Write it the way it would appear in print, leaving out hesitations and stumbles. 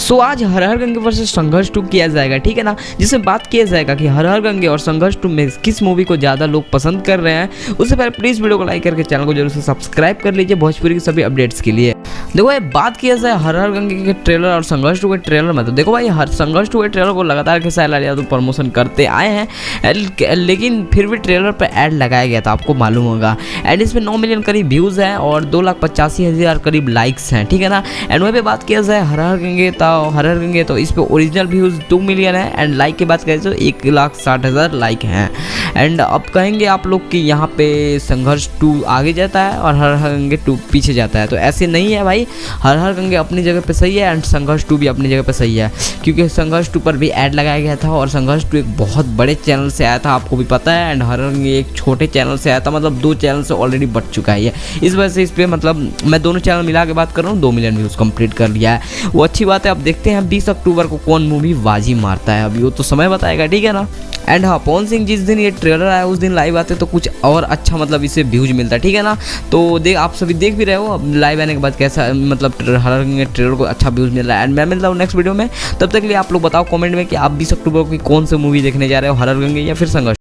सो आज हर हर गंगे वर्सेस संघर्ष 2 किया जाएगा, ठीक है ना, जिसमें बात किया जाएगा कि हर हर गंगे और संघर्ष 2 में किस मूवी को ज़्यादा लोग पसंद कर रहे हैं। उससे पहले प्लीज़ वीडियो को लाइक करके चैनल को जरूर से सब्सक्राइब कर लीजिए भोजपुरी की सभी अपडेट्स के लिए। देखो भाई, बात किया जाए हर हर गंगे के ट्रेलर और संघर्ष 2 के ट्रेलर में, तो देखो भाई हर संघर्ष 2 के ट्रेलर को लगातार खेसारी लाल यादव प्रमोशन करते आए हैं, लेकिन फिर भी ट्रेलर पर ऐड लगाया गया था, आपको मालूम होगा। एंड इसमें 9 मिलियन करीब व्यूज़ हैं और 2,85,000 करीब लाइक्स हैं, ठीक है ना। एंड वहीं पे बात किया जाए हर हर गंगे तो इस पे ओरिजिनल व्यूज़ 2 मिलियन है एंड लाइक की बात करें तो 1,60,000 लाइक हैं। एंड अब कहेंगे आप लोग कि यहाँ पे संघर्ष 2 आगे जाता है और हर हर गंगे 2 पीछे जाता है, तो ऐसे नहीं है भाई। हर हर गंगे अपनी जगह पे सही है एंड संघर्ष 2 भी अपनी जगह पे सही है, क्योंकि संघर्ष 2 पर भी ऐड लगाया गया था और संघर्ष 2 एक बहुत बड़े चैनल से आया था, आपको भी पता है। एंड हर हर गंगे एक छोटे चैनल से आया था, मतलब 2 चैनल से ऑलरेडी बढ़ चुका है ये। इस वजह से इस पर मतलब मैं दोनों चैनल मिला के बात कर रहा हूँ, 2 मिलियन व्यूज़ कंप्लीट कर लिया है, वो अच्छी बात है। अब देखते हैं 20 अक्टूबर को कौन मूवी बाजी मारता है, अभी वो तो समय बताएगा, ठीक है ना। एंड हाँ, पवन सिंह जिस दिन ये ट्रेलर आया उस दिन लाइव आते तो कुछ और अच्छा मतलब इसे व्यूज मिलता, ठीक है ना। तो आप सभी देख भी रहे हो अब लाइव आने के बाद कैसा मतलब हर ट्रेलर को अच्छा व्यूज मिल रहा है। एंड मैं मिलता हूँ नेक्स्ट वीडियो में, तब तक के लिए आप लोग बताओ कमेंट में कि आप 20 अक्टूबर की कौन सी मूवी देखने जा रहे हो, हर हर गंगे या फिर संघर्ष।